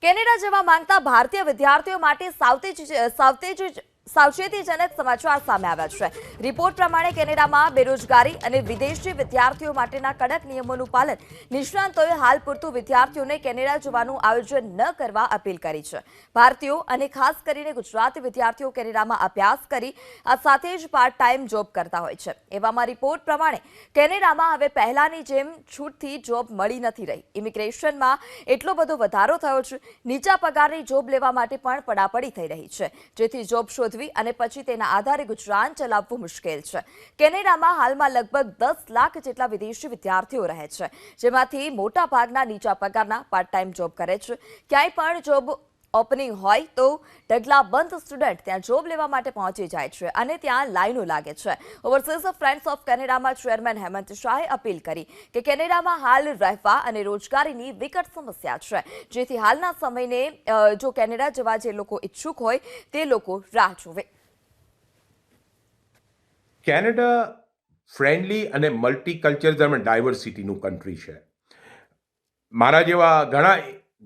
Canada જવા માંગતા ભારતીય વિદ્યાર્થીઓ માટે સાવચેતીજનક સમાચાર સામે આવ્યા છે। રિપોર્ટ પ્રમાણે કેનેડામાં બેરોજગારી અને વિદેશી વિદ્યાર્થીઓ માટેના કડક નિયમોનું પાલન નિષ્ણાંતોએ હાલ પૂરતું વિદ્યાર્થીઓને કેનેડા જવાનું આયોજન ન કરવા અપીલ કરી છે। ભારતીયો અને ખાસ કરીને ગુજરાતી વિદ્યાર્થીઓ કેનેડામાં અભ્યાસ કરી આ સાથે જ પાર્ટ ટાઈમ જોબ કરતા હોય છે। એવામાં રિપોર્ટ પ્રમાણે કેનેડામાં હવે પહેલાની જેમ છૂટથી જોબ મળી નથી રહી। ઇમિગ્રેશનમાં એટલો બધો વધારો થયો છે, નીચા પગારની જોબ લેવા માટે પણ પડાપડી થઈ રહી છે, જેથી જોબ શોધવી અને પછી તેના આધારે ગુજરાન ચલાવવું મુશ્કેલ છે। કેનેડામાં હાલમાં લગભગ 10 લાખ જેટલા વિદેશી વિદ્યાર્થીઓ રહે છે, જેમાંથી મોટા ભાગના નીચા પગારના પાર્ટ ટાઈમ જોબ કરે છે। ક્યાંય પણ જોબ ઓપનિંગ હોય તો ઢગલાબંધ સ્ટુડન્ટ ત્યાં જોબ લેવા માટે પહોંચી જાય છે અને ત્યાં લાઈનો લાગે છે। ઓવરસીઝ ફ્રેન્ડ્સ ઓફ કેનેડામાં ચેરમેન હેમંત શાહે અપીલ કરી કે કેનેડામાં હાલ રહેવા અને રોજગારીની વિકટ સમસ્યા છે, જેથી હાલના સમયને જો કેનેડા જવા જે લોકો ઈચ્છુક હોય તે લોકો રાહ જુએ। કેનેડા ફ્રેન્ડલી અને મલ્ટીકલ્ચરિઝમ અને ડાયવર્સિટીનું કન્ટ્રી છે। મારા જેવા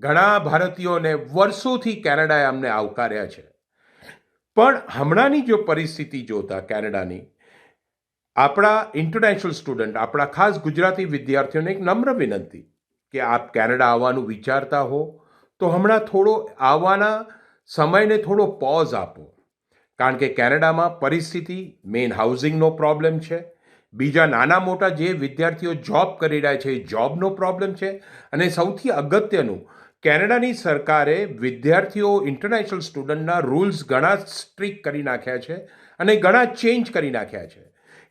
ઘણા ભારતીયોને વર્ષોથી કેનેડાએ અમને આવકાર્યા છે, પણ હમણાંની જો પરિસ્થિતિ જોતા કેનેડાની, આપણા ઇન્ટરનેશનલ સ્ટુડન્ટ, આપણા ખાસ ગુજરાતી વિદ્યાર્થીઓને એક નમ્ર વિનંતી કે આપ કેનેડા આવવાનું વિચારતા હો તો હમણાં થોડો આવવાના સમયને થોડો પોઝ આપો, કારણ કે કેનેડામાં પરિસ્થિતિ મેઇન હાઉસિંગનો પ્રોબ્લેમ છે, બીજા નાના મોટા જે વિદ્યાર્થીઓ જોબ કરી રહ્યા છે એ જોબનો પ્રોબ્લેમ છે, અને સૌથી અગત્યનું કેનેડાની સરકારે વિદ્યાર્થીઓ ઇન્ટરનેશનલ સ્ટુડન્ટના રૂલ્સ ઘણા સ્ટ્રિક્ટ કરી નાખ્યા છે અને ઘણા ચેન્જ કરી નાખ્યા છે,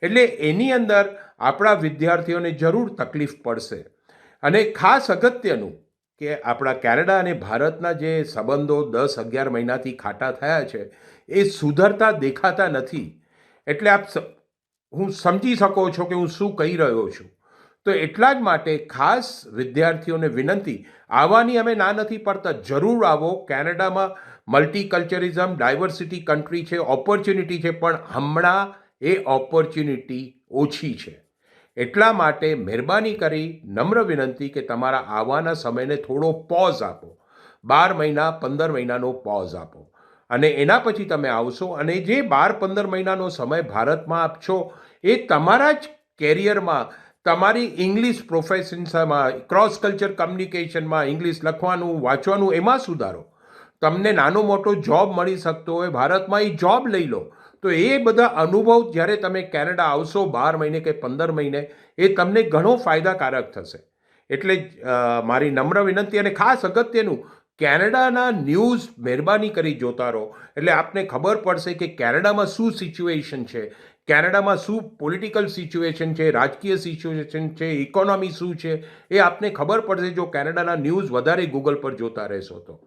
એટલે એની અંદર આપણા વિદ્યાર્થીઓને જરૂર તકલીફ પડશે। અને ખાસ અગત્યનું કે આપણા કેનેડા અને ભારતના જે સંબંધો 10-11 મહિનાથી ખાટા થયા છે એ સુધરતા દેખાતા નથી, એટલે હું સમજી શકો છો કે હું શું કહી રહ્યો છું। તો એટલા જ માટે ખાસ વિદ્યાર્થીઓને વિનંતી, આવવાની અમે ના નથી પડતા, જરૂર આવો। કેનેડામાં મલ્ટીકલ્ચરિઝમ ડાયવર્સિટી કન્ટ્રી છે, ઓપોર્ચ્યુનિટી છે, પણ હમણાં એ ઓપોર્ચ્યુનિટી ઓછી છે। એટલા માટે મહેરબાની કરી નમ્ર વિનંતી કે તમારા આવવાના સમયને થોડો પોઝ આપો, 12 મહિના 15 મહિનાનો પોઝ આપો, અને એના પછી તમે આવશો। અને જે 12-15 મહિનાનો સમય ભારતમાં આપશો એ તમારા જ કેરિયરમાં, તમારી ઇંગ્લિશ પ્રોફેશન્સમાં, ક્રોસ કલ્ચર કમ્યુનિકેશનમાં, ઇંગ્લિશ લખવાનું વાંચવાનું એમાં સુધારો, તમને નાનો મોટો જોબ મળી શકતો હોય ભારતમાં, એ જોબ લઈ લો, તો એ બધા અનુભવ જ્યારે તમે કેનેડા આવશો 12 મહિને કે 15 મહિને, એ તમને ઘણો ફાયદાકારક થશે। એટલે મારી નમ્ર વિનંતી, અને ખાસ અગત્યનું કેનેડાના ન્યૂઝ મહેરબાની કરી જોતા રહો, એટલે આપને ખબર પડશે કે કેનેડામાં શું સિચ્યુએશન છે, કેનેડામાં શું પોલિટિકલ સિચ્યુએશન છે, રાજકીય સિચ્યુએશન છે, ઇકોનોમી શું છે, એ આપને ખબર પડશે જો કેનેડાના ન્યૂઝ વધારે ગૂગલ પર જોતા રહેશો તો।